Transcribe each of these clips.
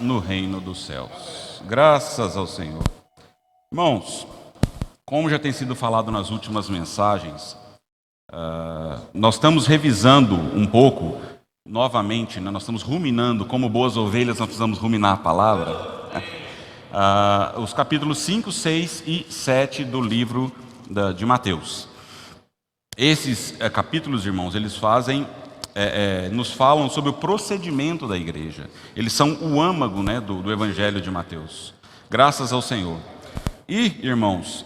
no reino dos céus. Graças ao Senhor. Irmãos, como já tem sido falado nas últimas mensagens, nós estamos revisando um pouco, novamente, né? Nós estamos ruminando, como boas ovelhas nós precisamos ruminar a palavra, os capítulos 5, 6 e 7 do livro de Mateus. Esses capítulos, irmãos, eles nos falam sobre o procedimento da igreja. Eles são o âmago, né, do Evangelho de Mateus. Graças ao Senhor. E, irmãos,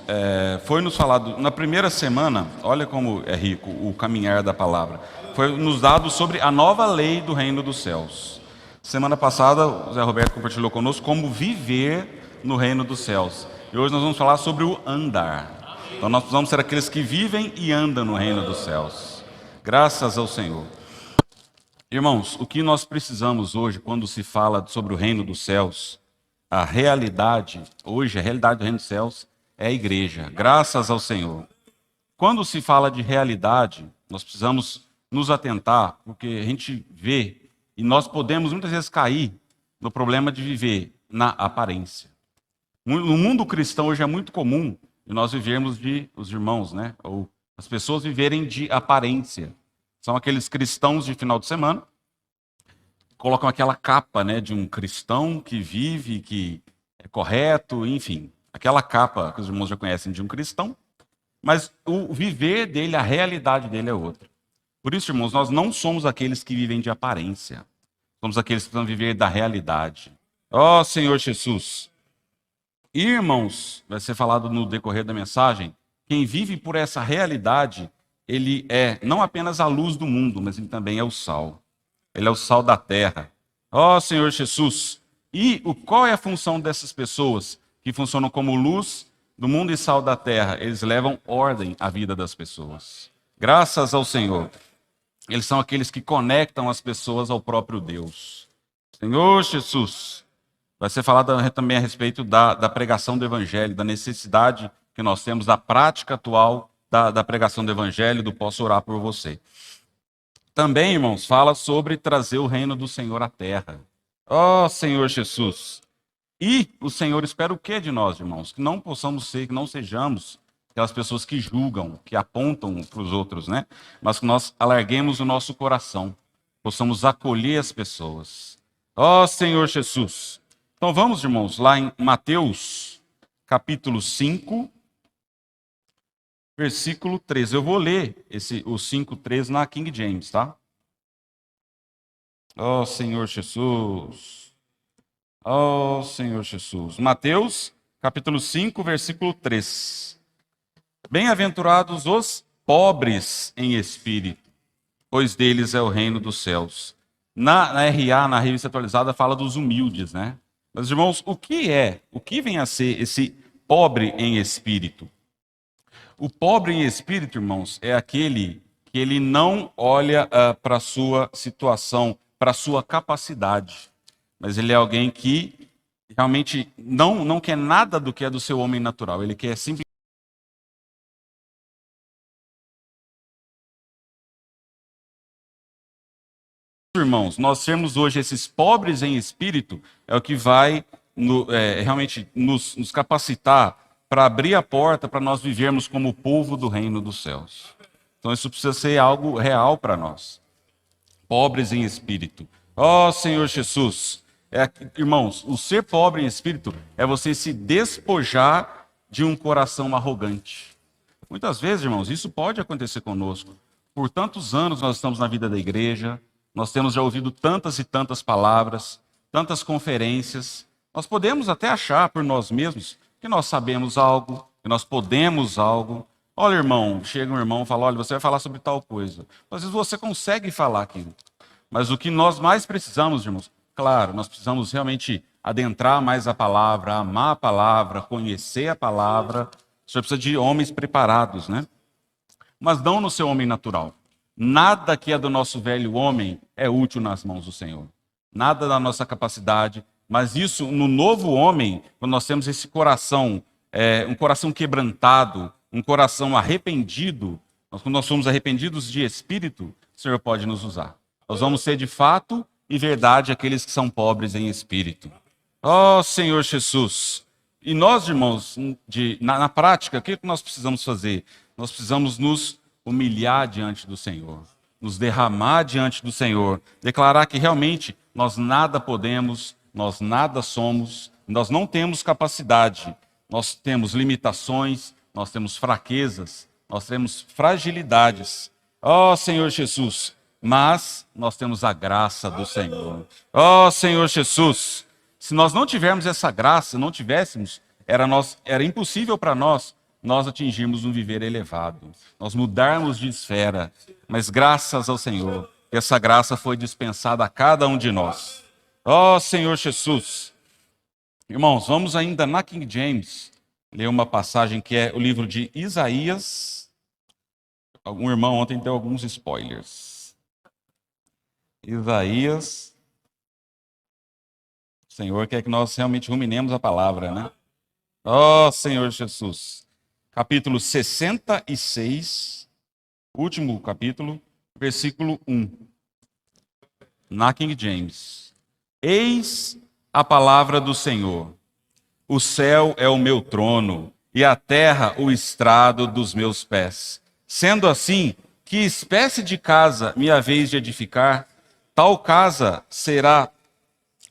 foi nos falado na primeira semana, olha como é rico o caminhar da palavra, foi nos dado sobre a nova lei do reino dos céus. Semana passada, o Zé Roberto compartilhou conosco como viver no reino dos céus. E hoje nós vamos falar sobre o andar. Então nós precisamos ser aqueles que vivem e andam no reino dos céus. Graças ao Senhor. Irmãos, o que nós precisamos hoje, quando se fala sobre o reino dos céus, a realidade do reino dos céus é a igreja. Graças ao Senhor. Quando se fala de realidade, nós precisamos nos atentar, porque a gente vê, e nós podemos muitas vezes cair no problema de viver na aparência. No mundo cristão hoje é muito comum nós vivermos os irmãos, né? Ou as pessoas viverem de aparência. São aqueles cristãos de final de semana, colocam aquela capa, né, de um cristão que vive, que é correto, enfim. Aquela capa que os irmãos já conhecem de um cristão, mas o viver dele, a realidade dele é outra. Por isso, irmãos, nós não somos aqueles que vivem de aparência. Somos aqueles que vão viver da realidade. Ó Senhor Jesus! Irmãos, vai ser falado no decorrer da mensagem, quem vive por essa realidade, ele é não apenas a luz do mundo, mas ele também é o sal. Ele é o sal da terra. Ó Senhor Jesus! E qual é a função dessas pessoas que funcionam como luz do mundo e sal da terra? Eles levam ordem à vida das pessoas. Graças ao Senhor. Eles são aqueles que conectam as pessoas ao próprio Deus. Senhor Jesus! Vai ser falado também a respeito da pregação do Evangelho, da necessidade que nós temos, da prática atual da pregação do Evangelho, do posso orar por você. Também, irmãos, fala sobre trazer o reino do Senhor à terra. Ó Senhor Jesus! E o Senhor espera o que de nós, irmãos? Que não possamos ser, que não sejamos aquelas pessoas que julgam, que apontam para os outros, né? Mas que nós alarguemos o nosso coração, possamos acolher as pessoas. Ó Senhor Jesus! Então vamos, irmãos, lá em Mateus, capítulo 5, versículo 13. Eu vou ler o 5:13 na King James, tá? Ó Senhor Jesus! Ó Senhor Jesus! Mateus, capítulo 5, versículo 3. Bem-aventurados os pobres em espírito, pois deles é o reino dos céus. Na RA, na Revista Atualizada, fala dos humildes, né? Mas, irmãos, o que vem a ser esse pobre em espírito? O pobre em espírito, irmãos, é aquele que ele não olha para a sua situação, para a sua capacidade, mas ele é alguém que realmente não quer nada do que é do seu homem natural, ele quer simplesmente. Irmãos, nós sermos hoje esses pobres em espírito é o que vai realmente nos capacitar para abrir a porta para nós vivermos como povo do reino dos céus. Então isso precisa ser algo real para nós. Pobres em espírito. Ó Senhor Jesus! Irmãos, o ser pobre em espírito é você se despojar de um coração arrogante. Muitas vezes, irmãos, isso pode acontecer conosco. Por tantos anos nós estamos na vida da igreja, nós temos já ouvido tantas e tantas palavras, tantas conferências. Nós podemos até achar por nós mesmos que nós sabemos algo, que nós podemos algo. Olha, irmão, chega um irmão e fala, olha, você vai falar sobre tal coisa. Às vezes você consegue falar aquilo. Mas o que nós mais precisamos, irmãos, claro, nós precisamos realmente adentrar mais a palavra, amar a palavra, conhecer a palavra. Você precisa de homens preparados, né? Mas não no seu homem natural. Nada que é do nosso velho homem é útil nas mãos do Senhor. Nada da nossa capacidade, mas isso no novo homem, quando nós temos esse coração, um coração quebrantado, um coração arrependido, quando nós somos arrependidos de espírito, o Senhor pode nos usar. Nós vamos ser de fato e verdade àqueles que são pobres em espírito. Ó Senhor Jesus, e nós, irmãos, na prática, o que nós precisamos fazer? Nós precisamos nos humilhar diante do Senhor, nos derramar diante do Senhor, declarar que realmente nós nada podemos, nós nada somos, nós não temos capacidade, nós temos limitações, nós temos fraquezas, nós temos fragilidades. Ó Senhor Jesus, mas nós temos a graça do Senhor. Ó Senhor Jesus, se nós não tivermos essa graça, não tivéssemos, era impossível para nós atingirmos um viver elevado, nós mudarmos de esfera. Mas graças ao Senhor, essa graça foi dispensada a cada um de nós. Ó Senhor Jesus. Irmãos, vamos ainda na King James ler uma passagem que é o livro de Isaías. Algum irmão ontem deu alguns spoilers. Isaías. O Senhor quer que nós realmente ruminemos a palavra, né? Ó Senhor Jesus. Capítulo 66, último capítulo, versículo 1. Na King James. Eis a palavra do Senhor. O céu é o meu trono e a terra o estrado dos meus pés. Sendo assim, que espécie de casa me haveis de edificar? Tal casa será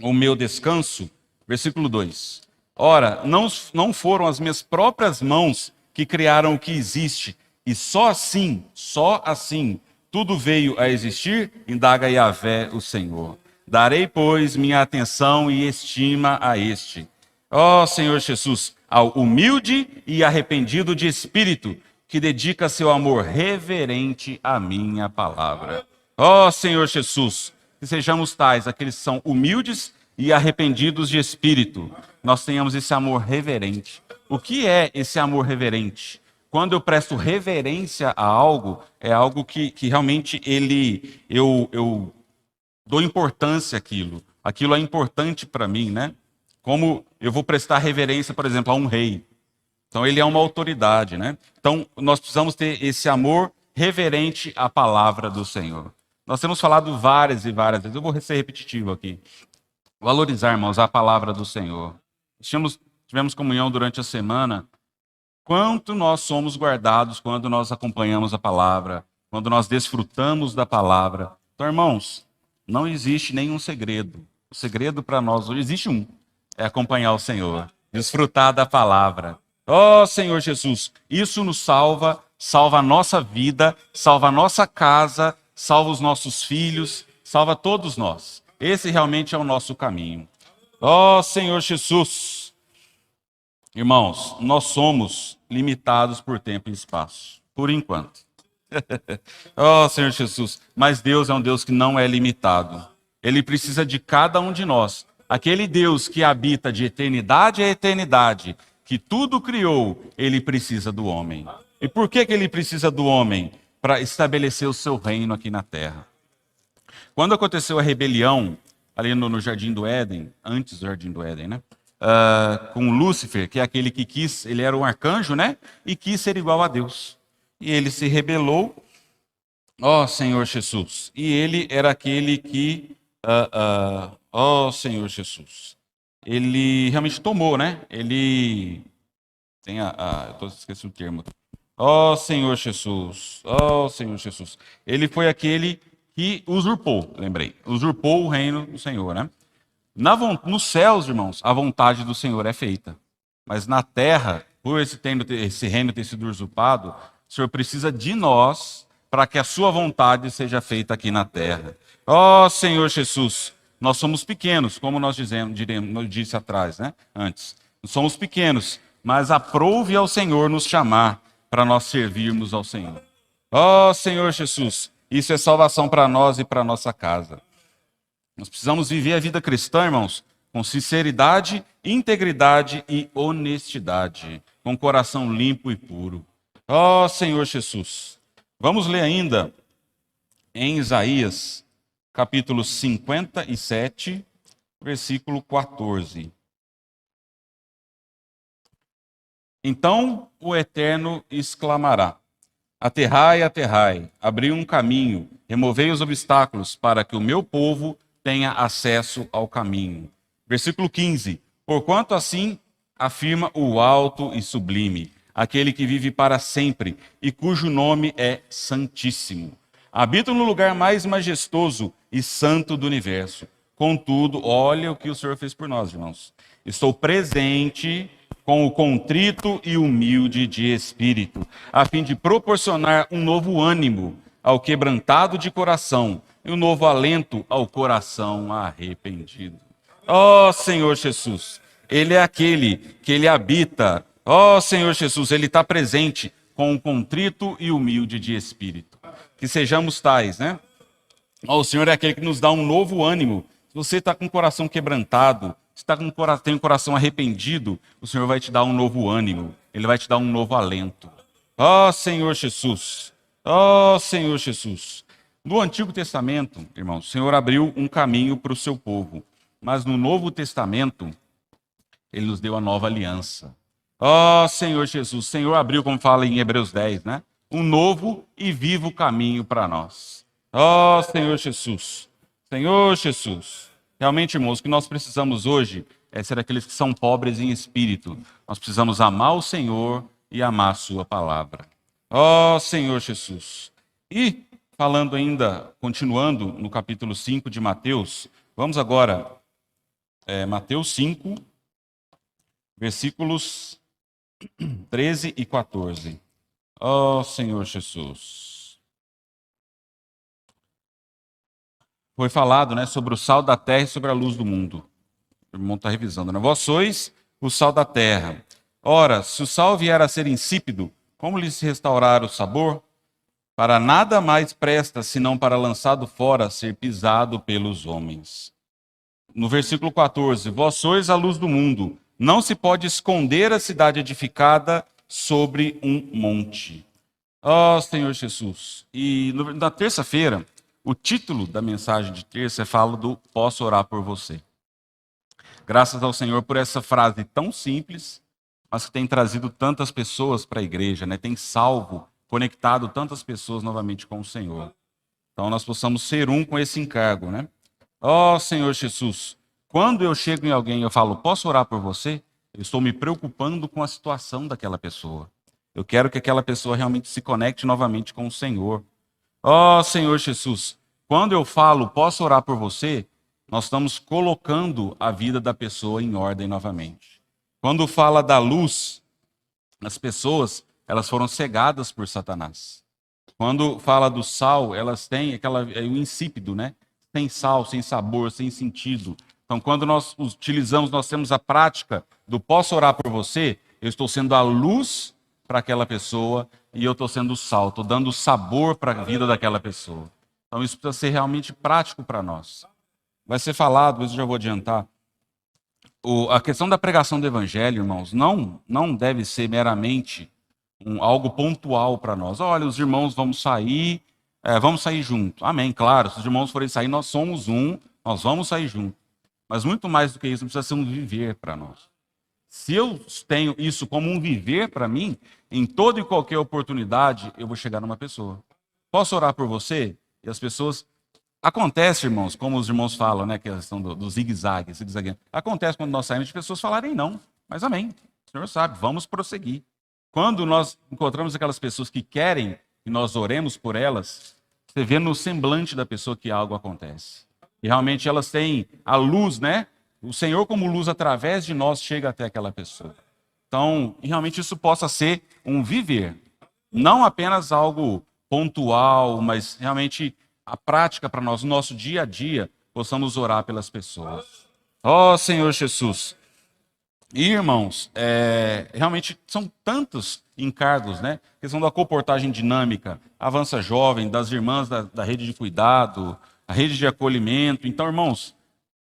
o meu descanso. Versículo 2. Ora, não foram as minhas próprias mãos que criaram o que existe, e só assim, tudo veio a existir, indaga Yahvé, o Senhor. Darei, pois, minha atenção e estima a este. Ó Senhor Jesus, ao humilde e arrependido de espírito, que dedica seu amor reverente à minha palavra. Ó Senhor Jesus, que sejamos tais, aqueles que são humildes e arrependidos de espírito, nós tenhamos esse amor reverente. O que é esse amor reverente? Quando eu presto reverência a algo, é algo que realmente eu dou importância àquilo. Aquilo é importante para mim, né? Como eu vou prestar reverência, por exemplo, a um rei. Então ele é uma autoridade, né? Então nós precisamos ter esse amor reverente à palavra do Senhor. Nós temos falado várias e várias vezes, eu vou ser repetitivo aqui. Valorizar, irmãos, a palavra do Senhor. Tivemos comunhão durante a semana. Quanto nós somos guardados quando nós acompanhamos a palavra, quando nós desfrutamos da palavra. Então, irmãos, não existe nenhum segredo. O segredo para nós hoje existe um: é acompanhar o Senhor, desfrutar da palavra. Ó Senhor Jesus, isso nos salva, salva a nossa vida, salva a nossa casa, salva os nossos filhos, salva todos nós. Esse realmente é o nosso caminho. Ó Senhor Jesus. Irmãos, nós somos limitados por tempo e espaço, por enquanto. Ó Senhor Jesus, mas Deus é um Deus que não é limitado. Ele precisa de cada um de nós. Aquele Deus que habita de eternidade a eternidade, que tudo criou, ele precisa do homem. E por que ele precisa do homem? Para estabelecer o seu reino aqui na terra. Quando aconteceu a rebelião, ali no Jardim do Éden, antes do Jardim do Éden, né? Com Lúcifer, que é aquele que quis, ele era um arcanjo, né? E quis ser igual a Deus. E ele se rebelou, ó Senhor Jesus. E ele era aquele que, ó Senhor Jesus. Ele realmente tomou, né? Ele tem eu esqueci o termo. Ó Senhor Jesus, ó Senhor Jesus. Ele foi aquele que usurpou, lembrei. Usurpou o reino do Senhor, né? Nos céus, irmãos, a vontade do Senhor é feita. Mas na terra, por esse reino ter sido usurpado, o Senhor precisa de nós para que a sua vontade seja feita aqui na terra. Ó Senhor Jesus, nós somos pequenos, como nós disse atrás, né? Antes. Nós somos pequenos, mas aprove ao Senhor nos chamar para nós servirmos ao Senhor. Ó Senhor Jesus, isso é salvação para nós e para nossa casa. Nós precisamos viver a vida cristã, irmãos, com sinceridade, integridade e honestidade, com coração limpo e puro. Ó Senhor Jesus. Vamos ler ainda em Isaías, capítulo 57, versículo 14. Então o Eterno exclamará: aterrai, aterrai, abri um caminho, removei os obstáculos, para que o meu povo tenha acesso ao caminho. Versículo 15. Porquanto assim afirma o alto e sublime, aquele que vive para sempre e cujo nome é Santíssimo. Habito no lugar mais majestoso e santo do universo. Contudo, olha o que o Senhor fez por nós, irmãos. Estou presente com o contrito e humilde de espírito, a fim de proporcionar um novo ânimo ao quebrantado de coração e um novo alento ao coração arrependido. Ó Senhor Jesus, Ele é aquele que Ele habita. Ó Senhor Jesus, Ele está presente com o contrito e humilde de espírito. Que sejamos tais, né? Ó, o Senhor é aquele que nos dá um novo ânimo. Se você está com o coração quebrantado, se tem o coração arrependido, o Senhor vai te dar um novo ânimo. Ele vai te dar um novo alento. Ó Senhor Jesus, ó Senhor Jesus. No Antigo Testamento, irmãos, o Senhor abriu um caminho para o seu povo. Mas no Novo Testamento, Ele nos deu a nova aliança. Ó Senhor Jesus, o Senhor abriu, como fala em Hebreus 10, né? Um novo e vivo caminho para nós. Ó Senhor Jesus, Senhor Jesus. Realmente, irmãos, o que nós precisamos hoje é ser aqueles que são pobres em espírito. Nós precisamos amar o Senhor e amar a sua palavra. Ó Senhor Jesus. E falando ainda, continuando no capítulo 5 de Mateus, vamos agora, Mateus 5, versículos 13 e 14. Ó Senhor Jesus. Foi falado, né, sobre o sal da terra e sobre a luz do mundo. O irmão está revisando, né? Vós sois o sal da terra. Ora, se o sal vier a ser insípido, como lhe se restaurar o sabor? Para nada mais presta, senão para lançado fora, ser pisado pelos homens. No versículo 14, vós sois a luz do mundo. Não se pode esconder a cidade edificada sobre um monte. Ó Senhor Jesus. E na terça-feira, o título da mensagem de terça fala do Posso Orar por Você. Graças ao Senhor por essa frase tão simples, mas que tem trazido tantas pessoas para a igreja, né? Tem salvo, conectado tantas pessoas novamente com o Senhor. Então nós possamos ser um com esse encargo, né? Ó Senhor Jesus, quando eu chego em alguém e eu falo, posso orar por você? Eu estou me preocupando com a situação daquela pessoa. Eu quero que aquela pessoa realmente se conecte novamente com o Senhor. Ó Senhor Jesus, quando eu falo, posso orar por você? Nós estamos colocando a vida da pessoa em ordem novamente. Quando fala da luz, as pessoas, elas foram cegadas por Satanás. Quando fala do sal, elas têm o insípido, né? Sem sal, sem sabor, sem sentido. Então, quando nós utilizamos, nós temos a prática do posso orar por você, eu estou sendo a luz para aquela pessoa e eu estou sendo o sal, estou dando sabor para a vida daquela pessoa. Então, isso precisa ser realmente prático para nós. Vai ser falado, mas eu já vou adiantar. A questão da pregação do evangelho, irmãos, não deve ser meramente algo pontual para nós. Olha, os irmãos vamos sair junto. Amém, claro, se os irmãos forem sair, nós somos um, nós vamos sair junto. Mas muito mais do que isso, precisa ser um viver para nós. Se eu tenho isso como um viver para mim, em toda e qualquer oportunidade, eu vou chegar numa pessoa. Posso orar por você? E as pessoas... Acontece, irmãos, como os irmãos falam, né, que é a questão do zigue-zague, acontece quando nós saímos de pessoas falarem não, mas amém, o Senhor sabe, vamos prosseguir. Quando nós encontramos aquelas pessoas que querem que nós oremos por elas, você vê no semblante da pessoa que algo acontece. E realmente elas têm a luz, né? O Senhor como luz através de nós chega até aquela pessoa. Então, realmente isso possa ser um viver, não apenas algo pontual, mas realmente... a prática para nós, no nosso dia a dia, possamos orar pelas pessoas. Ó Senhor Jesus. E, irmãos, realmente são tantos encargos, né? A questão da comportagem dinâmica, Avança Jovem, das irmãs da rede de cuidado, a rede de acolhimento. Então, irmãos,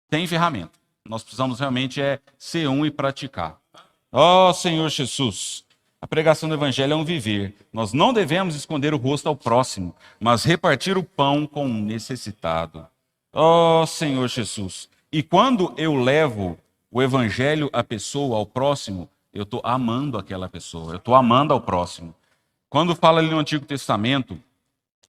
tem ferramenta. Nós precisamos realmente ser um e praticar. Ó Senhor Jesus. A pregação do evangelho é um viver. Nós não devemos esconder o rosto ao próximo, mas repartir o pão com o necessitado. Ó Senhor Jesus. E quando eu levo o evangelho à pessoa, ao próximo, eu estou amando aquela pessoa, eu estou amando ao próximo. Quando fala ali no Antigo Testamento,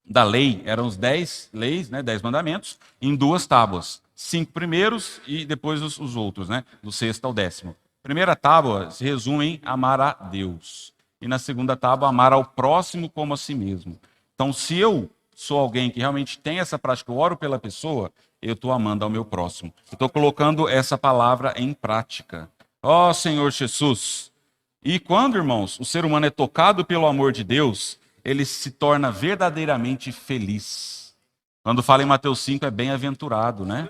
da lei, eram os 10 leis, né, 10 mandamentos, em 2 tábuas. 5 primeiros e depois os outros, né? Do 6º ao 10º. Primeira tábua se resume em amar a Deus. E na segunda tábua, amar ao próximo como a si mesmo. Então, se eu sou alguém que realmente tem essa prática, eu oro pela pessoa, eu estou amando ao meu próximo. Eu estou colocando essa palavra em prática. Ó Senhor Jesus. E quando, irmãos, o ser humano é tocado pelo amor de Deus, ele se torna verdadeiramente feliz. Quando fala em Mateus 5, é bem-aventurado, né?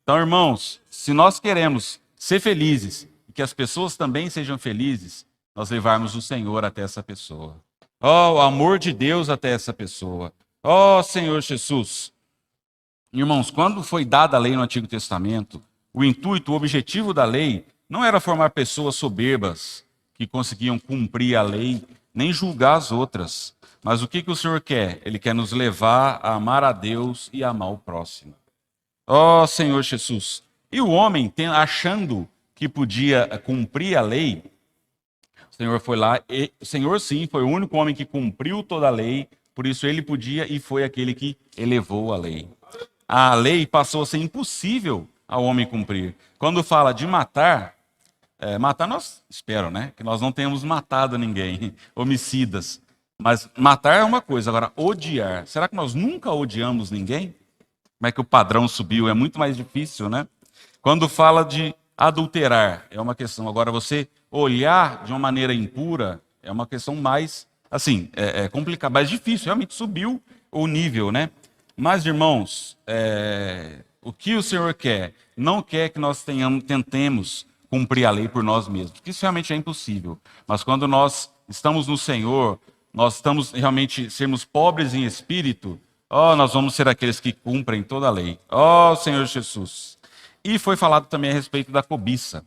Então, irmãos, se nós queremos ser felizes e que as pessoas também sejam felizes, nós levarmos o Senhor até essa pessoa. Ó, o amor de Deus até essa pessoa. Ó, Senhor Jesus. Irmãos, quando foi dada a lei no Antigo Testamento, o intuito, o objetivo da lei não era formar pessoas soberbas que conseguiam cumprir a lei, nem julgar as outras. Mas o que o Senhor quer? Ele quer nos levar a amar a Deus e amar o próximo. Ó Senhor Jesus. E o homem, achando que podia cumprir a lei, o Senhor foi lá, e o Senhor sim foi o único homem que cumpriu toda a lei, por isso ele podia e foi aquele que elevou a lei. A lei passou a ser impossível ao homem cumprir. Quando fala de matar, matar nós espero, né? Que nós não tenhamos matado ninguém, homicidas. Mas matar é uma coisa, agora odiar. Será que nós nunca odiamos ninguém? Como é que o padrão subiu? É muito mais difícil, né? Quando fala de adulterar, é uma questão. Agora, você olhar de uma maneira impura é uma questão mais, assim, é complicado, mais difícil. Realmente subiu o nível, né? Mas, irmãos, o que o Senhor quer? Não quer que nós tentemos cumprir a lei por nós mesmos, porque isso realmente é impossível. Mas quando nós estamos no Senhor, nós estamos realmente sermos pobres em espírito, nós vamos ser aqueles que cumprem toda a lei. Senhor Jesus. E foi falado também a respeito da cobiça,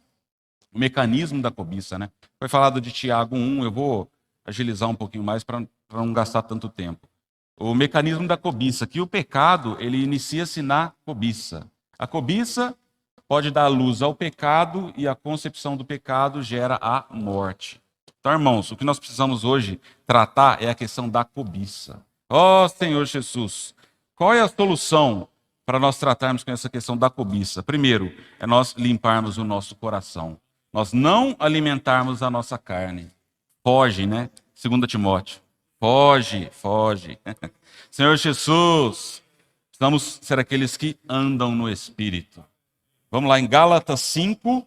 o mecanismo da cobiça, né? Foi falado de Tiago 1, eu vou agilizar um pouquinho mais para não gastar tanto tempo. O mecanismo da cobiça, que o pecado, ele inicia-se na cobiça. A cobiça pode dar luz ao pecado e a concepção do pecado gera a morte. Então, irmãos, o que nós precisamos hoje tratar é a questão da cobiça. Senhor Jesus, qual é a solução para nós tratarmos com essa questão da cobiça? Primeiro, é nós limparmos o nosso coração. Nós não alimentarmos a nossa carne. Foge, né? 2 Timóteo. Foge. Senhor Jesus, precisamos ser aqueles que andam no Espírito. Vamos lá em Gálatas 5,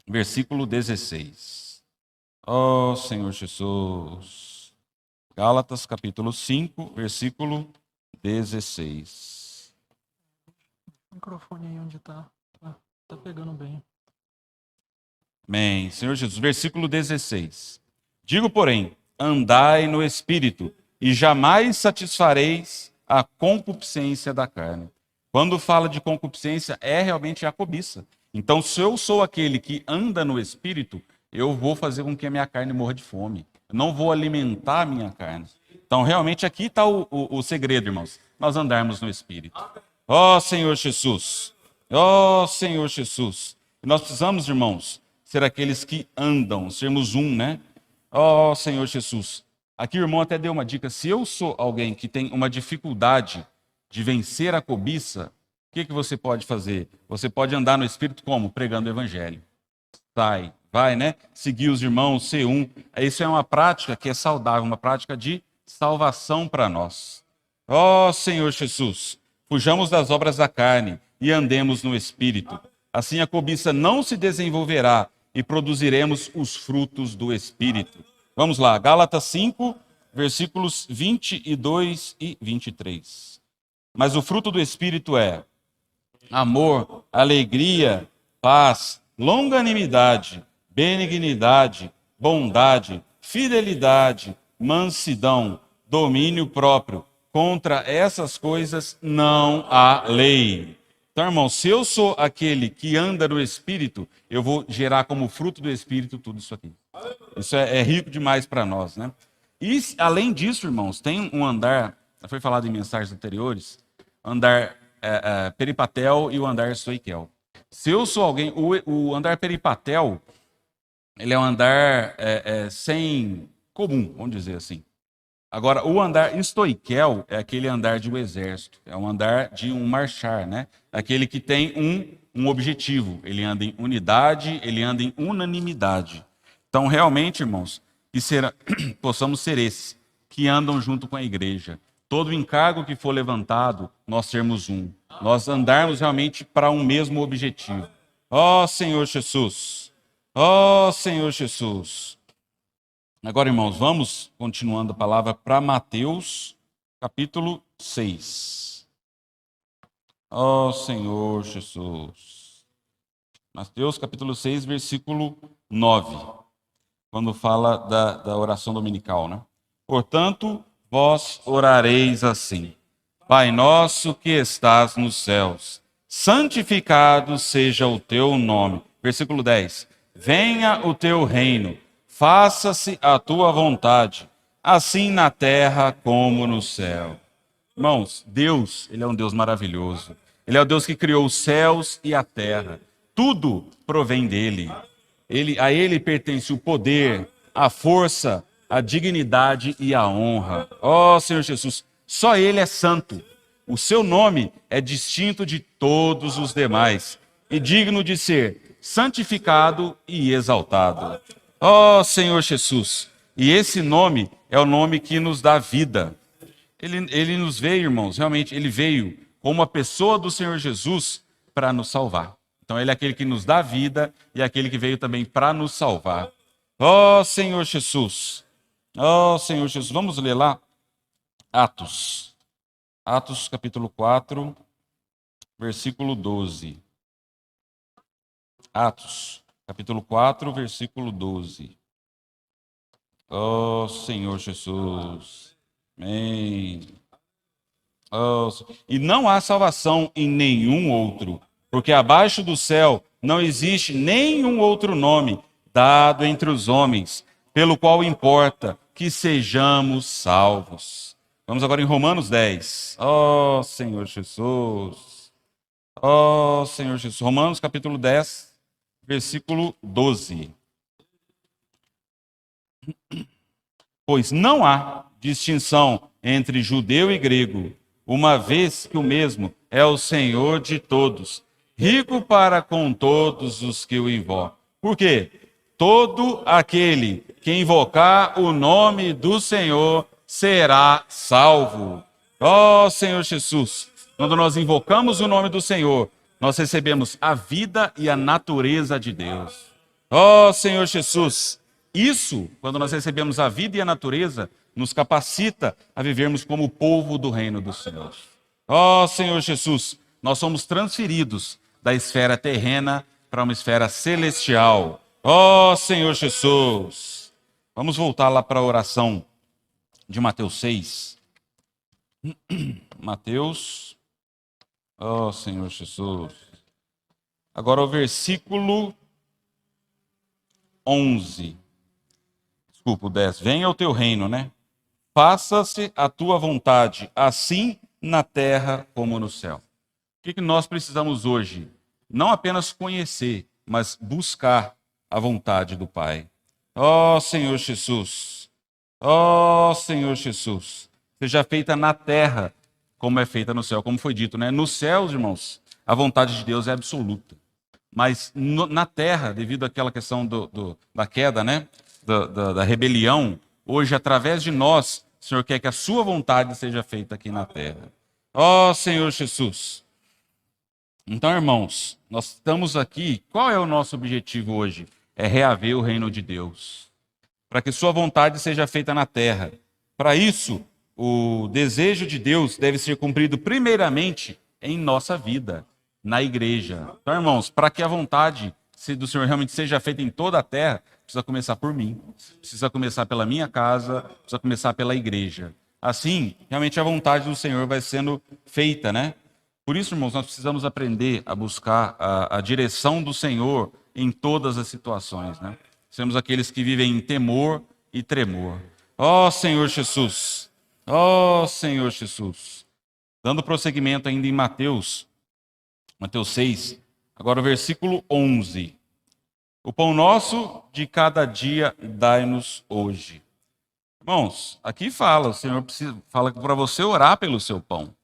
versículo 16. Senhor Jesus. Gálatas capítulo 5, versículo 16. O microfone aí onde tá pegando bem. Amém. Senhor Jesus, versículo 16. Digo, porém, andai no Espírito, e jamais satisfareis a concupiscência da carne. Quando fala de concupiscência, é realmente a cobiça. Então, se eu sou aquele que anda no Espírito, eu vou fazer com que a minha carne morra de fome. Eu não vou alimentar a minha carne. Então, realmente, aqui está o segredo, irmãos. Nós andarmos no Espírito. Senhor Jesus. Senhor Jesus. E nós precisamos, irmãos, ser aqueles que andam, sermos um, né? Senhor Jesus. Aqui o irmão até deu uma dica. Se eu sou alguém que tem uma dificuldade de vencer a cobiça, o que você pode fazer? Você pode andar no Espírito como? Pregando o Evangelho. Vai, né? Seguir os irmãos, ser um. Isso é uma prática que é saudável, uma prática de salvação para nós. Senhor Jesus, fujamos das obras da carne e andemos no Espírito. Assim a cobiça não se desenvolverá e produziremos os frutos do Espírito. Vamos lá, Gálatas 5, versículos 22 e 23. Mas o fruto do Espírito é amor, alegria, paz, longanimidade, benignidade, bondade, fidelidade, mansidão, domínio próprio. Contra essas coisas não há lei. Então, irmão, se eu sou aquele que anda no Espírito, eu vou gerar como fruto do Espírito tudo isso aqui. Isso é rico demais para nós, né? E, além disso, irmãos, tem um andar, foi falado em mensagens anteriores, andar peripatel e o andar stoiquel. Se eu sou alguém, o andar peripatel, ele é um andar sem comum, vamos dizer assim. Agora, o andar estoiquel é aquele andar de um exército, é um andar de um marchar, né? Aquele que tem um objetivo, ele anda em unidade, ele anda em unanimidade. Então, realmente, irmãos, possamos ser esses que andam junto com a igreja. Todo encargo que for levantado, nós sermos um. Nós andarmos realmente para um mesmo objetivo. Ó Senhor Jesus! Ó Senhor Jesus! Agora, irmãos, vamos continuando a palavra para Mateus, capítulo 6. Ó Senhor Jesus. Mateus, capítulo 6, versículo 9. Quando fala da oração dominical, né? Portanto, vós orareis assim: Pai nosso que estás nos céus, santificado seja o teu nome. Versículo 10. Venha o teu reino. Faça-se a tua vontade, assim na terra como no céu. Irmãos, Deus, Ele é um Deus maravilhoso. Ele é o Deus que criou os céus e a terra. Tudo provém dEle. A Ele pertence o poder, a força, a dignidade e a honra. Ó Senhor Jesus, só Ele é santo. O seu nome é distinto de todos os demais e digno de ser santificado e exaltado. Ó Senhor Jesus, e esse nome é o nome que nos dá vida. Ele nos veio, irmãos, realmente, ele veio como a pessoa do Senhor Jesus para nos salvar. Então, ele é aquele que nos dá vida e é aquele que veio também para nos salvar. Ó Senhor Jesus, ó Senhor Jesus, vamos ler lá Atos. Atos capítulo 4, versículo 12. Atos capítulo 4, versículo 12. Ó Senhor Jesus. Amém. Oh, e não há salvação em nenhum outro, porque abaixo do céu não existe nenhum outro nome dado entre os homens, pelo qual importa que sejamos salvos. Vamos agora em Romanos 10. Ó Senhor Jesus. Ó Senhor Jesus. Romanos capítulo 10, versículo 12. Pois não há distinção entre judeu e grego, uma vez que o mesmo é o Senhor de todos, rico para com todos os que o invocam. Por quê? Todo aquele que invocar o nome do Senhor será salvo. Ó Senhor Jesus, quando nós invocamos o nome do Senhor, nós recebemos a vida e a natureza de Deus. Ó Senhor Jesus, isso, quando nós recebemos a vida e a natureza, nos capacita a vivermos como o povo do reino dos céus. Ó Senhor Jesus, nós somos transferidos da esfera terrena para uma esfera celestial. Ó Senhor Jesus. Vamos voltar lá para a oração de Mateus 6. Mateus. Ó Senhor Jesus. Agora o versículo 11. Desculpa, o 10. Venha o teu reino, né? Faça-se a tua vontade, assim na terra como no céu. O que nós precisamos hoje? Não apenas conhecer, mas buscar a vontade do Pai. Ó Senhor Jesus, ó Senhor Jesus, seja feita na terra como é feita no céu, como foi dito, né? Nos céus, irmãos, a vontade de Deus é absoluta. Mas na terra, devido àquela questão da queda, né? Da rebelião, hoje, através de nós, o Senhor quer que a sua vontade seja feita aqui na terra. Ó Senhor Jesus. Então, irmãos, nós estamos aqui. Qual é o nosso objetivo hoje? É reaver o reino de Deus. Para que sua vontade seja feita na terra. Para isso, o desejo de Deus deve ser cumprido primeiramente em nossa vida, na igreja. Então, irmãos, para que a vontade do Senhor realmente seja feita em toda a terra, precisa começar por mim, precisa começar pela minha casa, precisa começar pela igreja. Assim, realmente a vontade do Senhor vai sendo feita, né? Por isso, irmãos, nós precisamos aprender a buscar a direção do Senhor em todas as situações, né? Sermos aqueles que vivem em temor e tremor. Ó Senhor Jesus, ó Senhor Jesus. Dando prosseguimento ainda em Mateus 6, agora o versículo 11. O pão nosso de cada dia dai-nos hoje. Irmãos, aqui fala, o Senhor fala para você orar pelo seu pão.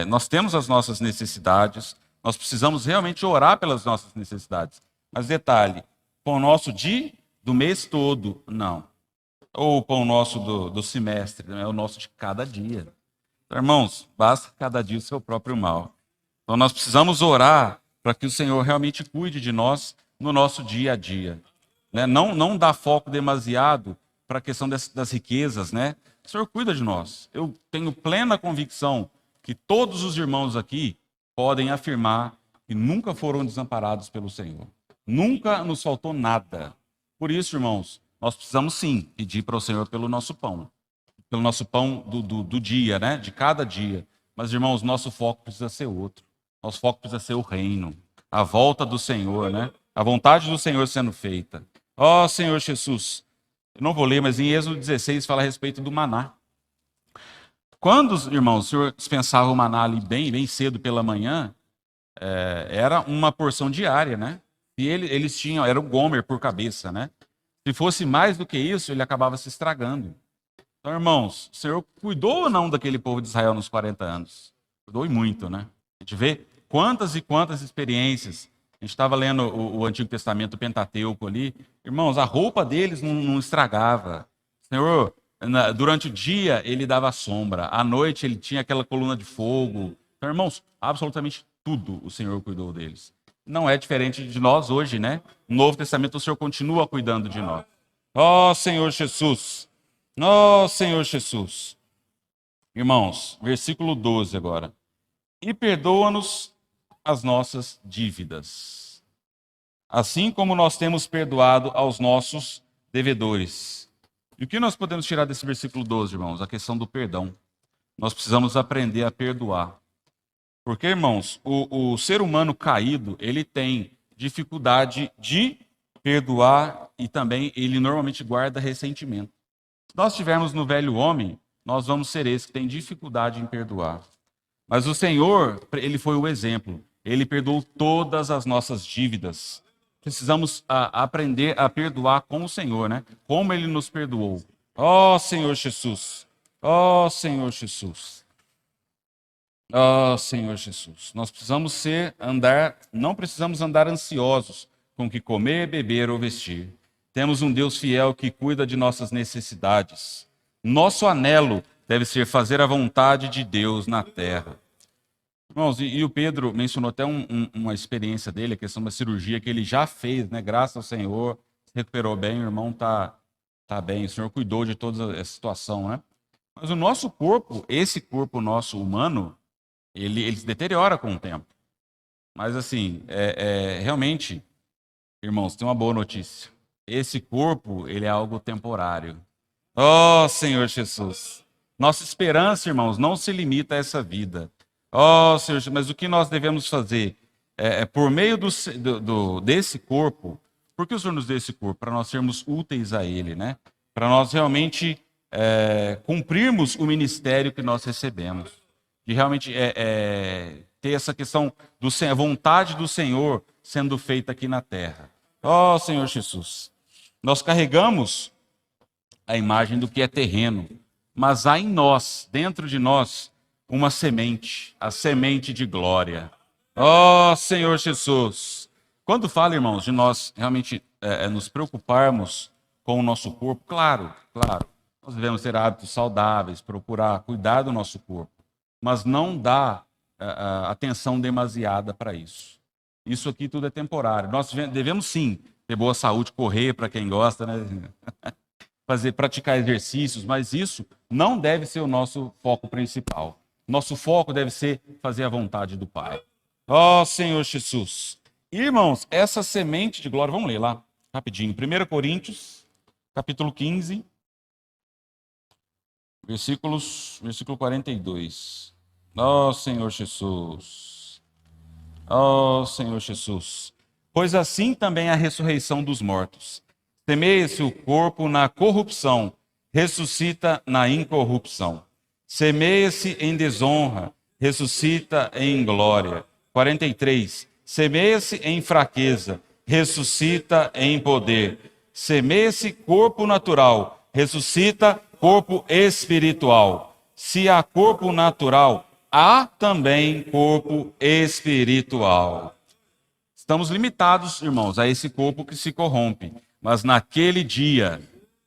Nós temos as nossas necessidades, nós precisamos realmente orar pelas nossas necessidades. Mas detalhe, pão nosso do mês todo, não. Ou o pão nosso do semestre, não é o nosso de cada dia. Então, irmãos, basta cada dia o seu próprio mal. Então nós precisamos orar para que o Senhor realmente cuide de nós no nosso dia a dia. Né? Não dá foco demasiado para a questão das riquezas, né? O Senhor cuida de nós. Eu tenho plena convicção que todos os irmãos aqui podem afirmar que nunca foram desamparados pelo Senhor. Nunca nos faltou nada. Por isso, irmãos, nós precisamos sim pedir para o Senhor pelo nosso pão do dia, né? De cada dia. Mas, irmãos, nosso foco precisa ser outro. Nosso foco precisa ser o reino, a volta do Senhor, né? A vontade do Senhor sendo feita. Ó Senhor Jesus, eu não vou ler, mas em Êxodo 16 fala a respeito do maná. Quando, irmãos, o Senhor dispensava o maná ali bem cedo pela manhã, era uma porção diária, né? E eles tinham, era o gomer por cabeça, né? Se fosse mais do que isso, ele acabava se estragando. Então, irmãos, o Senhor cuidou ou não daquele povo de Israel nos 40 anos? Cuidou e muito, né? A gente vê quantas e quantas experiências. A gente estava lendo o Antigo Testamento, o Pentateuco ali. Irmãos, a roupa deles não estragava. O Senhor, durante o dia, ele dava sombra. À noite, ele tinha aquela coluna de fogo. Então, irmãos, absolutamente tudo o Senhor cuidou deles. Não é diferente de nós hoje, né? No Novo Testamento, o Senhor continua cuidando de nós. Ó Senhor Jesus! Ó Senhor Jesus! Irmãos, versículo 12 agora. E perdoa-nos as nossas dívidas, assim como nós temos perdoado aos nossos devedores. E o que nós podemos tirar desse versículo 12, irmãos? A questão do perdão. Nós precisamos aprender a perdoar. Porque, irmãos, o ser humano caído, ele tem dificuldade de perdoar e também ele normalmente guarda ressentimento. Se nós estivermos no velho homem, nós vamos ser esse que tem dificuldade em perdoar. Mas o Senhor, ele foi o exemplo. Ele perdoou todas as nossas dívidas. Precisamos aprender a perdoar com o Senhor, né? Como ele nos perdoou. Ó Senhor Jesus! Ó Senhor Jesus! Ó Senhor Jesus! Nós precisamos não precisamos andar ansiosos com o que comer, beber ou vestir. Temos um Deus fiel que cuida de nossas necessidades. Nosso anelo deve ser fazer a vontade de Deus na terra. Irmãos, e o Pedro mencionou até uma experiência dele, a questão da cirurgia que ele já fez, né? Graças ao Senhor, se recuperou bem, o irmão tá bem, o Senhor cuidou de toda essa situação, né? Mas o nosso corpo, esse corpo nosso humano, ele se deteriora com o tempo. Mas assim, realmente, irmãos, tem uma boa notícia. Esse corpo, ele é algo temporário. Ó Senhor Jesus! Nossa esperança, irmãos, não se limita a essa vida. Ó Senhor, mas o que nós devemos fazer por meio desse corpo? Por que o Senhor nos deu esse corpo? Para nós sermos úteis a Ele, né? Para nós realmente cumprirmos o ministério que nós recebemos. De realmente ter essa questão a vontade do Senhor sendo feita aqui na terra. Ó Senhor Jesus, nós carregamos a imagem do que é terreno, mas há em nós, dentro de nós, uma semente, a semente de glória. Ó Senhor Jesus! Quando fala, irmãos, de nós realmente nos preocuparmos com o nosso corpo, claro, nós devemos ter hábitos saudáveis, procurar cuidar do nosso corpo, mas não dar atenção demasiada para isso. Isso aqui tudo é temporário. Nós devemos sim ter boa saúde, correr para quem gosta, né? Praticar exercícios, mas isso não deve ser o nosso foco principal. Nosso foco deve ser fazer a vontade do Pai. Ó Senhor Jesus! Irmãos, essa semente de glória, vamos ler lá, rapidinho. 1 Coríntios, capítulo 15, versículo 42. Ó Senhor Jesus! Ó Senhor Jesus! Pois assim também a ressurreição dos mortos. Semeia-se o corpo na corrupção, ressuscita na incorrupção. Semeia-se em desonra, ressuscita em glória. 43. Semeia-se em fraqueza, ressuscita em poder. Semeia-se corpo natural, ressuscita corpo espiritual. Se há corpo natural, há também corpo espiritual. Estamos limitados, irmãos, a esse corpo que se corrompe, mas naquele dia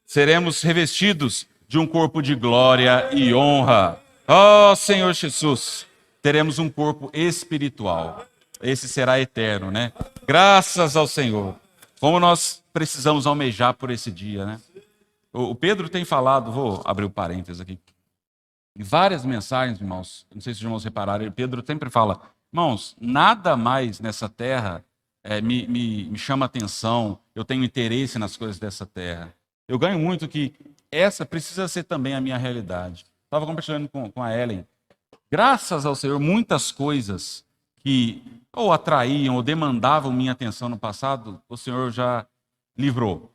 seremos revestidos de um corpo de glória e honra. Ó Senhor Jesus, teremos um corpo espiritual. Esse será eterno, né? Graças ao Senhor. Como nós precisamos almejar por esse dia, né? O Pedro tem falado, vou abrir o parênteses aqui, em várias mensagens, irmãos, não sei se os irmãos repararam, Pedro sempre fala, irmãos, nada mais nessa terra me chama atenção, eu tenho interesse nas coisas dessa terra. Eu ganho muito que essa precisa ser também a minha realidade. Estava compartilhando com a Ellen, graças ao Senhor, muitas coisas que ou atraíam ou demandavam minha atenção no passado, o Senhor já livrou.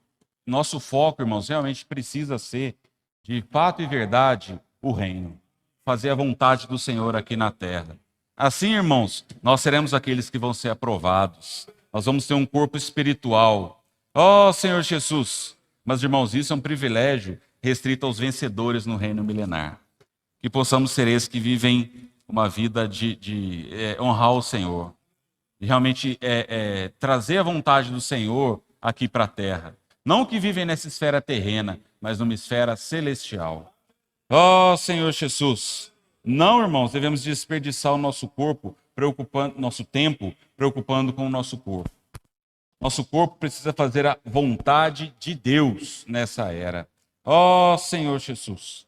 Nosso foco, irmãos, realmente precisa ser, de fato e verdade, o reino. Fazer a vontade do Senhor aqui na terra. Assim, irmãos, nós seremos aqueles que vão ser aprovados. Nós vamos ter um corpo espiritual. Ó Senhor Jesus! Mas, irmãos, isso é um privilégio restrito aos vencedores no reino milenar. Que possamos ser esses que vivem uma vida de honrar o Senhor. De realmente trazer a vontade do Senhor aqui para a terra. Não que vivem nessa esfera terrena, mas numa esfera celestial. Ó Senhor Jesus! Não, irmãos, devemos desperdiçar o nosso corpo, nosso tempo, preocupando com o nosso corpo. Nosso corpo precisa fazer a vontade de Deus nessa era. Ó Senhor Jesus!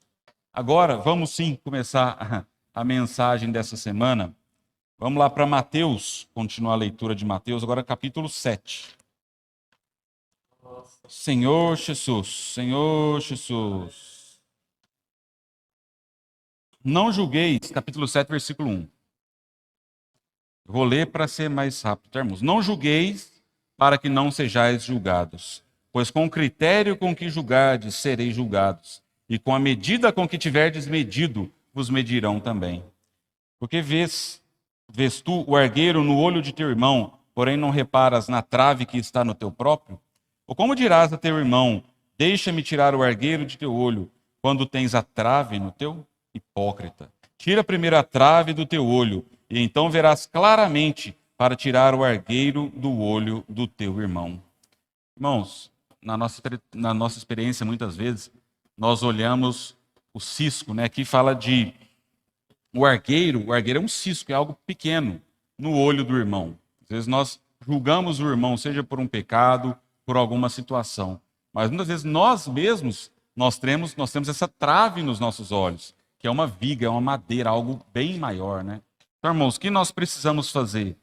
Agora, vamos sim começar a mensagem dessa semana. Vamos lá para Mateus, continuar a leitura de Mateus, agora capítulo 7. Senhor Jesus, Senhor Jesus. Não julgueis, capítulo 7, versículo 1. Vou ler para ser mais rápido, irmãos. Não julgueis para que não sejais julgados, pois com o critério com que julgardes, sereis julgados, e com a medida com que tiverdes medido, vos medirão também. Porque vês tu o argueiro no olho de teu irmão, porém não reparas na trave que está no teu próprio? Ou como dirás a teu irmão, deixa-me tirar o argueiro de teu olho, quando tens a trave no teu? Hipócrita. Tira primeiro a trave do teu olho, e então verás claramente para tirar o argueiro do olho do teu irmão. Irmãos, na nossa experiência, muitas vezes, nós olhamos o cisco, né? Aqui fala de o argueiro é um cisco, é algo pequeno no olho do irmão. Às vezes nós julgamos o irmão, seja por um pecado, por alguma situação. Mas muitas vezes nós mesmos, nós temos essa trave nos nossos olhos, que é uma viga, é uma madeira, algo bem maior, né? Então, irmãos, o que nós precisamos fazer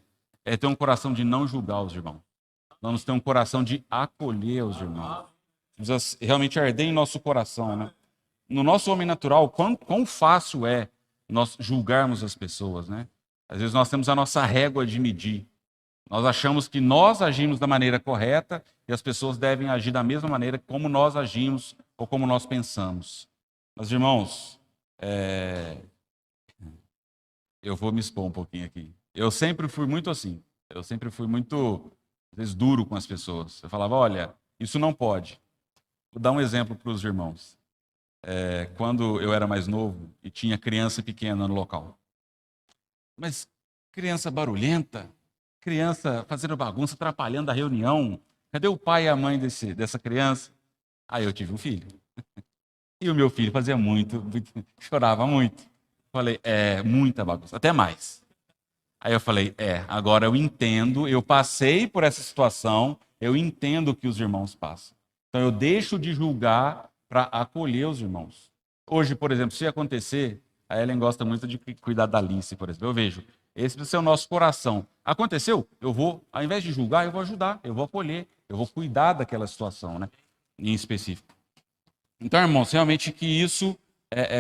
é ter um coração de não julgar os irmãos. Vamos ter um coração de acolher os irmãos. Precisa realmente arder em nosso coração, né? No nosso homem natural, quão fácil é nós julgarmos as pessoas, né? Às vezes nós temos a nossa régua de medir. Nós achamos que nós agimos da maneira correta e as pessoas devem agir da mesma maneira como nós agimos ou como nós pensamos. Mas, irmãos, eu vou me expor um pouquinho aqui. Eu sempre fui muito assim. Eu sempre fui muito, às vezes, duro com as pessoas. Eu falava, olha, isso não pode. Vou dar um exemplo para os irmãos. Quando eu era mais novo e tinha criança pequena no local. Mas criança barulhenta, criança fazendo bagunça, atrapalhando a reunião. Cadê o pai e a mãe dessa criança? Aí eu tive um filho. E o meu filho fazia muito, chorava muito. Falei, muita bagunça, até mais. Aí eu falei, agora eu entendo, eu passei por essa situação, eu entendo o que os irmãos passam. Então eu deixo de julgar para acolher os irmãos. Hoje, por exemplo, se acontecer, a Ellen gosta muito de cuidar da Alice, por exemplo. Eu vejo, esse precisa ser o nosso coração. Aconteceu? Eu vou, ao invés de julgar, eu vou ajudar, eu vou acolher, eu vou cuidar daquela situação, né? Em específico. Então, irmãos, realmente que isso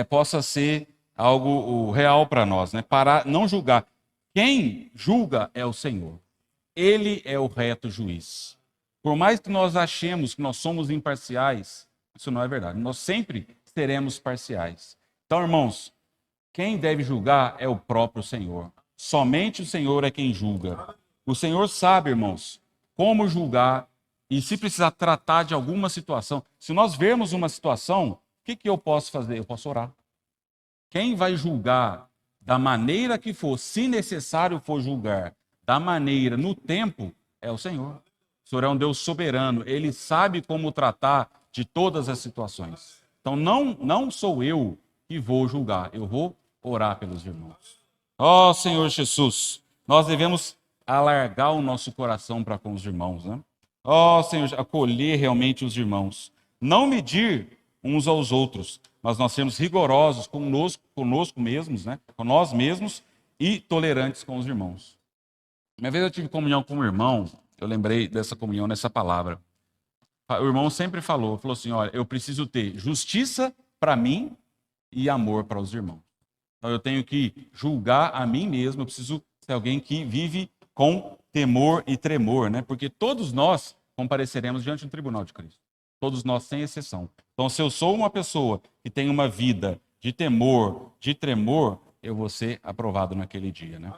possa ser algo real para nós, né? Para não julgar. Quem julga é o Senhor. Ele é o reto juiz. Por mais que nós achemos que nós somos imparciais, isso não é verdade. Nós sempre seremos parciais. Então, irmãos, quem deve julgar é o próprio Senhor. Somente o Senhor é quem julga. O Senhor sabe, irmãos, como julgar E se precisar tratar de alguma situação, se nós vermos uma situação, o que eu posso fazer? Eu posso orar. Quem vai julgar da maneira que for, se necessário for julgar, da maneira, no tempo, é o Senhor. O Senhor é um Deus soberano, Ele sabe como tratar de todas as situações. Então não sou eu que vou julgar, eu vou orar pelos irmãos. Ó Senhor Jesus, nós devemos alargar o nosso coração para com os irmãos, né? Ó Senhor, acolher realmente os irmãos. Não medir uns aos outros, mas nós sermos rigorosos conosco mesmos, né? Com nós mesmos e tolerantes com os irmãos. Uma vez eu tive comunhão com um irmão, eu lembrei dessa comunhão nessa palavra. O irmão sempre falou assim, olha, eu preciso ter justiça para mim e amor para os irmãos. Então eu tenho que julgar a mim mesmo, eu preciso ser alguém que vive com temor e tremor, né? Porque todos nós compareceremos diante do tribunal de Cristo. Todos nós, sem exceção. Então, se eu sou uma pessoa que tem uma vida de temor, de tremor, eu vou ser aprovado naquele dia, né?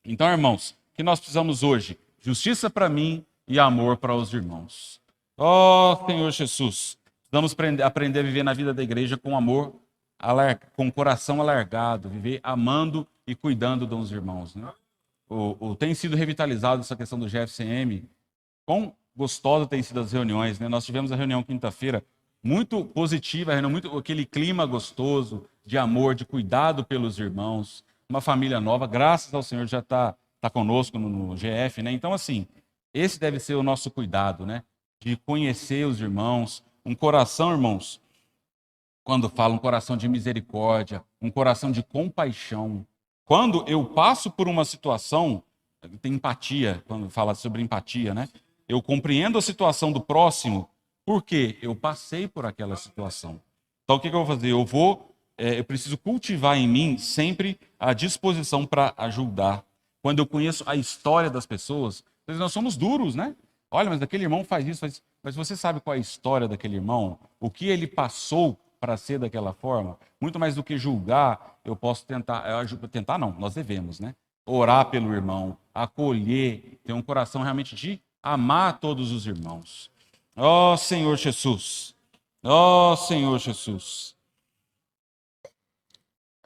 Então, irmãos, o que nós precisamos hoje? Justiça para mim e amor para os irmãos. Ó Senhor Jesus, precisamos aprender a viver na vida da igreja com amor, com o coração alargado, viver amando e cuidando dos irmãos, né? Tem sido revitalizado essa questão do GFCM. Quão gostosa tem sido as reuniões, né? Nós tivemos a reunião quinta-feira, muito positiva, aquele clima gostoso de amor, de cuidado pelos irmãos, uma família nova, graças ao Senhor já está conosco no GF, né? Então, assim, esse deve ser o nosso cuidado, né? De conhecer os irmãos, um coração, irmãos, quando falo um coração de misericórdia, um coração de compaixão. Quando eu passo por uma situação, tem empatia, quando fala sobre empatia, né? Eu compreendo a situação do próximo, porque eu passei por aquela situação. Então, o que eu vou fazer? Eu preciso cultivar em mim sempre a disposição para ajudar. Quando eu conheço a história das pessoas, nós somos duros, né? Olha, mas aquele irmão faz isso, mas você sabe qual é a história daquele irmão? O que ele passou para ser daquela forma? Muito mais do que julgar, eu posso tentar não, nós devemos, né? Orar pelo irmão, acolher, ter um coração realmente de amar todos os irmãos. Ó Senhor Jesus, ó Senhor Jesus,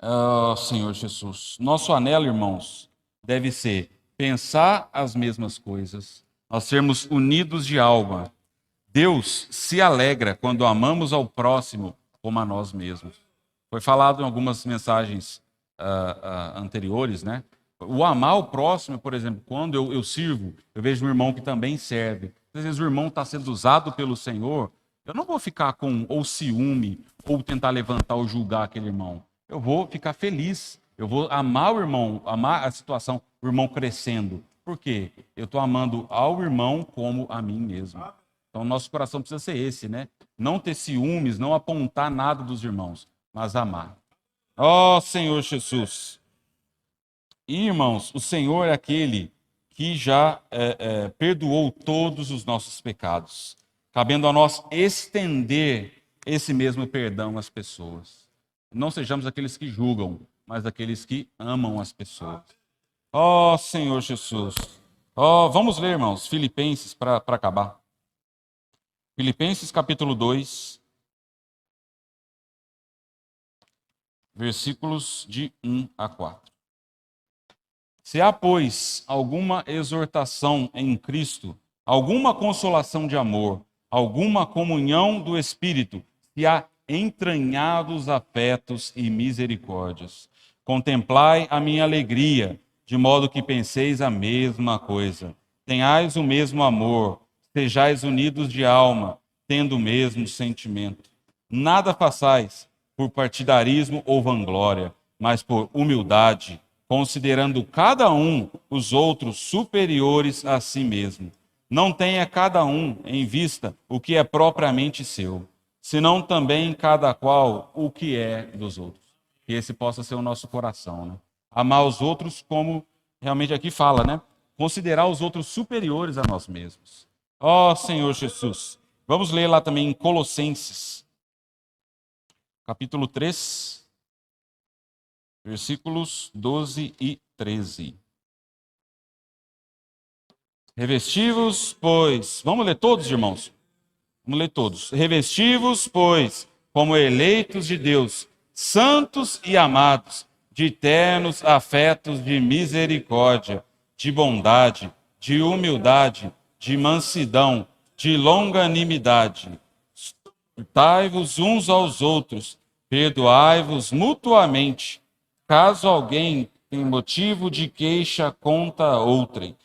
ó Senhor Jesus. Nosso anelo, irmãos, deve ser pensar as mesmas coisas, nós sermos unidos de alma. Deus se alegra quando amamos ao próximo como a nós mesmos. Foi falado em algumas mensagens anteriores, né? O amar o próximo, por exemplo, quando eu sirvo, eu vejo um irmão que também serve. Às vezes o irmão está sendo usado pelo Senhor, eu não vou ficar com ou ciúme, ou tentar levantar ou julgar aquele irmão. Eu vou ficar feliz, eu vou amar o irmão, amar a situação, o irmão crescendo. Por quê? Eu estou amando ao irmão como a mim mesmo. Então, nosso coração precisa ser esse, né? Não ter ciúmes, não apontar nada dos irmãos, mas amar. Ó Senhor Jesus. E, irmãos, o Senhor é aquele que já perdoou todos os nossos pecados, cabendo a nós estender esse mesmo perdão às pessoas. Não sejamos aqueles que julgam, mas aqueles que amam as pessoas. Ó Senhor Jesus. Vamos ler, irmãos, Filipenses para acabar. Filipenses capítulo 2, versículos de 1 a 4. Se há, pois, alguma exortação em Cristo, alguma consolação de amor, alguma comunhão do Espírito, se há entranhados afetos e misericórdias, contemplai a minha alegria, de modo que penseis a mesma coisa. Tenhais o mesmo amor, sejais unidos de alma, tendo o mesmo sentimento. Nada façais por partidarismo ou vanglória, mas por humildade, considerando cada um os outros superiores a si mesmo. Não tenha cada um em vista o que é propriamente seu, senão também cada qual o que é dos outros. Que esse possa ser o nosso coração, né? Amar os outros como realmente aqui fala, né? Considerar os outros superiores a nós mesmos. Ó Senhor Jesus. Vamos ler lá também em Colossenses, capítulo 3, versículos 12 e 13. Revestivos, pois... Vamos ler todos, irmãos? Vamos ler todos. Revestivos, pois, como eleitos de Deus, santos e amados, de ternos afetos de misericórdia, de bondade, de humildade, de mansidão, de longanimidade. Suportai-vos uns aos outros, perdoai-vos mutuamente, caso alguém tenha motivo de queixa contra outrem.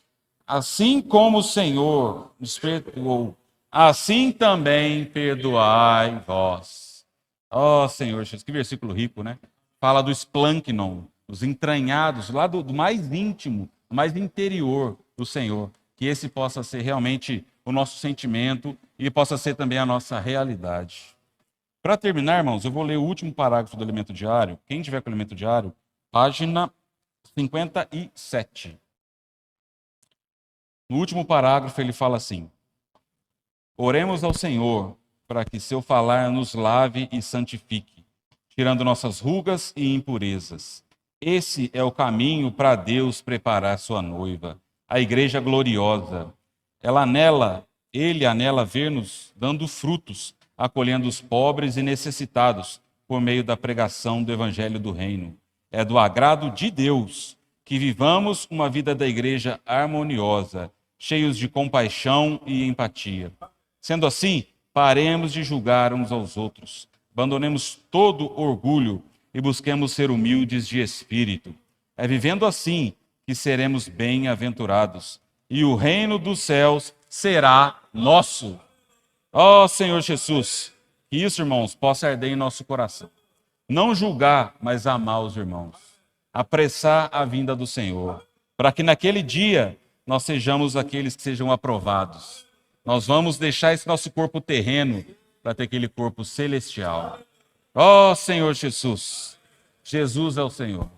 Assim como o Senhor nos perdoou, assim também perdoai vós. Ó Senhor Jesus, que versículo rico, né? Fala do esplâncnon, os entranhados, lá do mais íntimo, do mais interior do Senhor. Que esse possa ser realmente o nosso sentimento e possa ser também a nossa realidade. Para terminar, irmãos, eu vou ler o último parágrafo do Elemento Diário. Quem tiver com o Elemento Diário, página 57. No último parágrafo ele fala assim: oremos ao Senhor para que seu falar nos lave e santifique, tirando nossas rugas e impurezas. Esse é o caminho para Deus preparar sua noiva, a igreja gloriosa. Ele anela ver-nos dando frutos, acolhendo os pobres e necessitados por meio da pregação do evangelho do reino. É do agrado de Deus que vivamos uma vida da igreja harmoniosa, cheios de compaixão e empatia. Sendo assim, paremos de julgar uns aos outros, abandonemos todo orgulho e busquemos ser humildes de espírito. É vivendo assim que seremos bem-aventurados, e o reino dos céus será nosso. Ó Senhor Jesus, que isso, irmãos, possa arder em nosso coração. Não julgar, mas amar os irmãos. Apressar a vinda do Senhor, para que naquele dia nós sejamos aqueles que sejam aprovados. Nós vamos deixar esse nosso corpo terreno para ter aquele corpo celestial. Ó Senhor Jesus, Jesus é o Senhor.